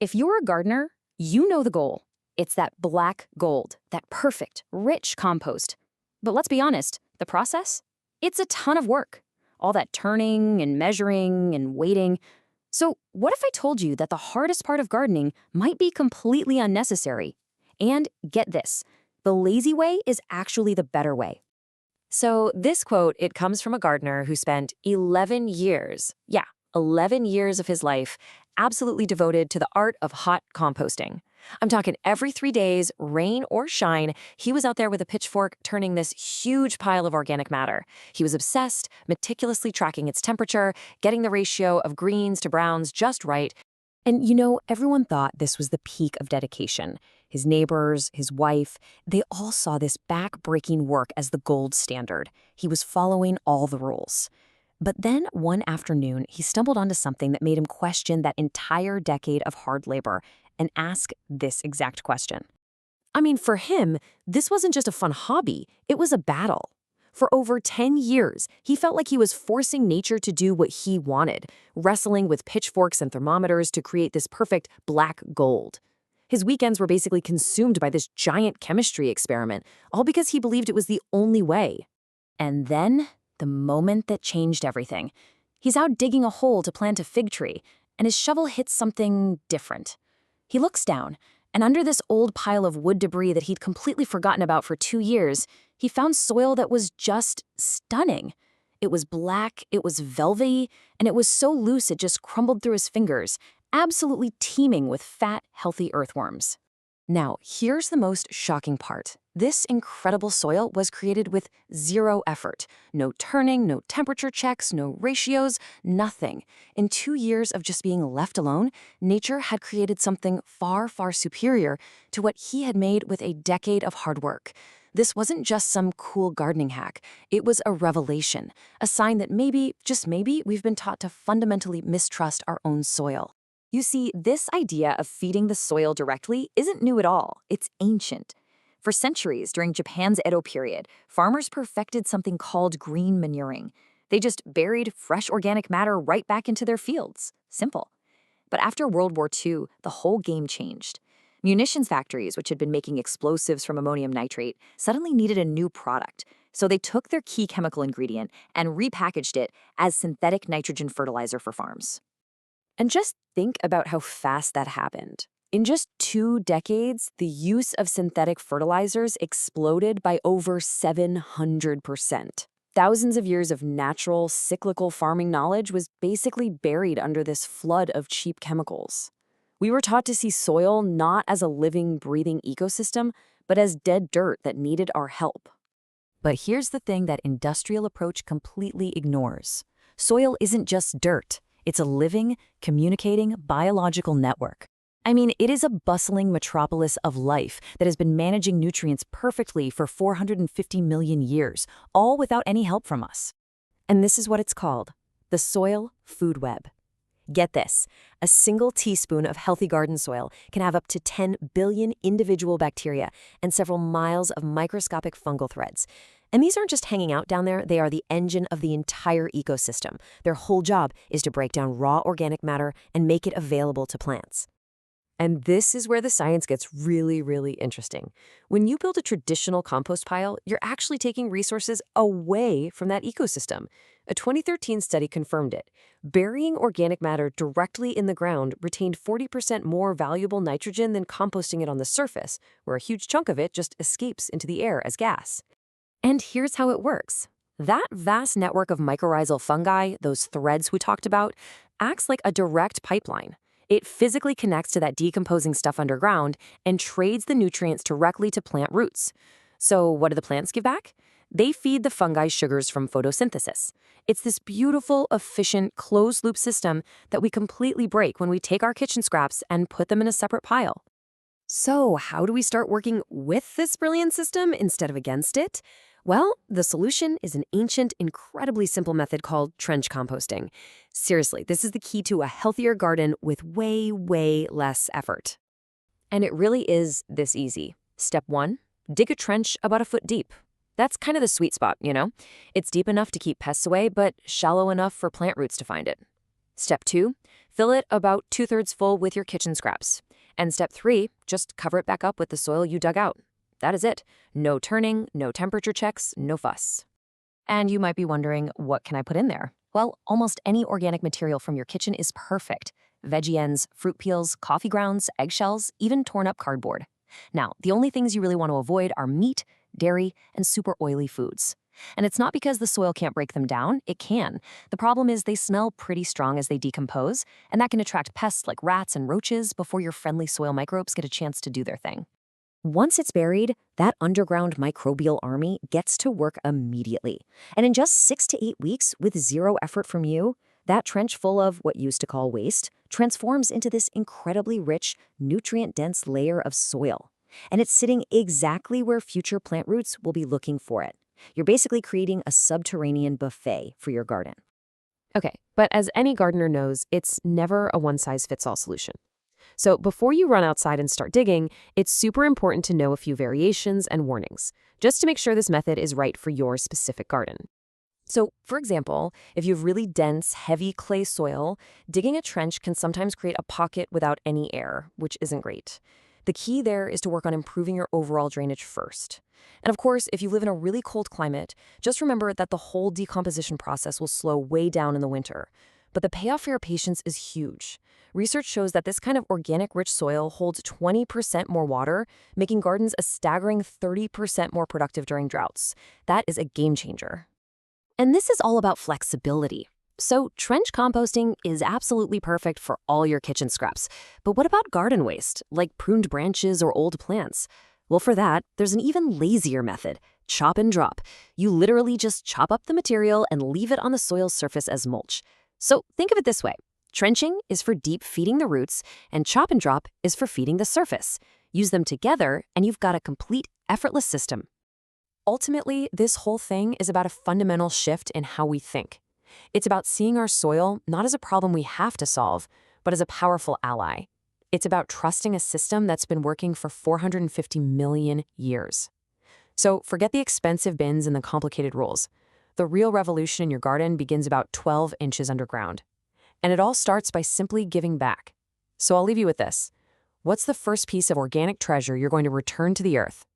If you're a gardener, you know the goal. It's that black gold, that perfect, rich compost. But let's be honest, the process? It's a ton of work. All that turning and measuring and waiting. So what if I told you that the hardest part of gardening might be completely unnecessary? And get this, the lazy way is actually the better way. So this quote, it comes from a gardener who spent 11 years, 11 years of his life absolutely devoted to the art of hot composting. I'm talking every 3 days, rain or shine, he was out there with a pitchfork turning this huge pile of organic matter. He was obsessed, meticulously tracking its temperature, getting the ratio of greens to browns just right. And everyone thought this was the peak of dedication. His neighbors, his wife, they all saw this back-breaking work as the gold standard. He was following all the rules. But then one afternoon, he stumbled onto something that made him question that entire decade of hard labor and ask this exact question. I mean, for him, this wasn't just a fun hobby, it was a battle. For over 10 years, he felt like he was forcing nature to do what he wanted, wrestling with pitchforks and thermometers to create this perfect black gold. His weekends were basically consumed by this giant chemistry experiment, all because he believed it was the only way. And then, the moment that changed everything. He's out digging a hole to plant a fig tree, and his shovel hits something different. He looks down, and under this old pile of wood debris that he'd completely forgotten about for 2 years, he found soil that was just stunning. It was black, it was velvety, and it was so loose it just crumbled through his fingers, absolutely teeming with fat, healthy earthworms. Now, here's the most shocking part. This incredible soil was created with zero effort. No turning, no temperature checks, no ratios, nothing. In 2 years of just being left alone, nature had created something far, far superior to what he had made with a decade of hard work. This wasn't just some cool gardening hack. It was a revelation, a sign that maybe, just maybe, we've been taught to fundamentally mistrust our own soil. You see, this idea of feeding the soil directly isn't new at all. It's ancient. For centuries, during Japan's Edo period, farmers perfected something called green manuring. They just buried fresh organic matter right back into their fields. Simple. But after World War II, the whole game changed. Munitions factories, which had been making explosives from ammonium nitrate, suddenly needed a new product. So they took their key chemical ingredient and repackaged it as synthetic nitrogen fertilizer for farms. And just think about how fast that happened. In just 2 decades, the use of synthetic fertilizers exploded by over 700%. Thousands of years of natural, cyclical farming knowledge was basically buried under this flood of cheap chemicals. We were taught to see soil not as a living, breathing ecosystem, but as dead dirt that needed our help. But here's the thing that industrial approach completely ignores. Soil isn't just dirt. It's a living, communicating, biological network. I mean, it is a bustling metropolis of life that has been managing nutrients perfectly for 450 million years, all without any help from us. And this is what it's called, the soil food web. Get this, a single teaspoon of healthy garden soil can have up to 10 billion individual bacteria and several miles of microscopic fungal threads. And these aren't just hanging out down there, they are the engine of the entire ecosystem. Their whole job is to break down raw organic matter and make it available to plants. And this is where the science gets really, really interesting. When you build a traditional compost pile, you're actually taking resources away from that ecosystem. A 2013 study confirmed it. Burying organic matter directly in the ground retained 40% more valuable nitrogen than composting it on the surface, where a huge chunk of it just escapes into the air as gas. And here's how it works. That vast network of mycorrhizal fungi, those threads we talked about, acts like a direct pipeline. It physically connects to that decomposing stuff underground and trades the nutrients directly to plant roots. So what do the plants give back? They feed the fungi sugars from photosynthesis. It's this beautiful, efficient, closed-loop system that we completely break when we take our kitchen scraps and put them in a separate pile. So how do we start working with this brilliant system instead of against it? Well, the solution is an ancient, incredibly simple method called trench composting. Seriously, this is the key to a healthier garden with way, way less effort. And it really is this easy. Step 1, dig a trench about a foot deep. That's kind of the sweet spot, you know? It's deep enough to keep pests away, but shallow enough for plant roots to find it. Step 2, Fill it about 2/3 full with your kitchen scraps. And step 3, just cover it back up with the soil you dug out. That is it. No turning, no temperature checks, no fuss. And you might be wondering, what can I put in there? Well, almost any organic material from your kitchen is perfect. Veggie ends, fruit peels, coffee grounds, eggshells, even torn up cardboard. Now, the only things you really want to avoid are meat, dairy, and super oily foods. And it's not because the soil can't break them down, it can. The problem is they smell pretty strong as they decompose, and that can attract pests like rats and roaches before your friendly soil microbes get a chance to do their thing. Once it's buried, that underground microbial army gets to work immediately. And in just 6 to 8 weeks, with zero effort from you, that trench full of what you used to call waste transforms into this incredibly rich, nutrient-dense layer of soil. And it's sitting exactly where future plant roots will be looking for it. You're basically creating a subterranean buffet for your garden. Okay, but as any gardener knows, it's never a one-size-fits-all solution. So before you run outside and start digging, it's super important to know a few variations and warnings, just to make sure this method is right for your specific garden. So, for example, if you have really dense, heavy clay soil, digging a trench can sometimes create a pocket without any air, which isn't great. The key there is to work on improving your overall drainage first. And of course, if you live in a really cold climate, just remember that the whole decomposition process will slow way down in the winter. But the payoff for your patience is huge. Research shows that this kind of organic rich soil holds 20% more water, making gardens a staggering 30% more productive during droughts. That is a game changer. And this is all about flexibility. So trench composting is absolutely perfect for all your kitchen scraps. But what about garden waste, like pruned branches or old plants? Well, for that, there's an even lazier method, chop and drop. You literally just chop up the material and leave it on the soil surface as mulch. So think of it this way. Trenching is for deep feeding the roots, and chop and drop is for feeding the surface. Use them together, and you've got a complete, effortless system. Ultimately, this whole thing is about a fundamental shift in how we think. It's about seeing our soil not as a problem we have to solve, but as a powerful ally. It's about trusting a system that's been working for 450 million years. So forget the expensive bins and the complicated rules. The real revolution in your garden begins about 12 inches underground. And it all starts by simply giving back. So I'll leave you with this. What's the first piece of organic treasure you're going to return to the earth?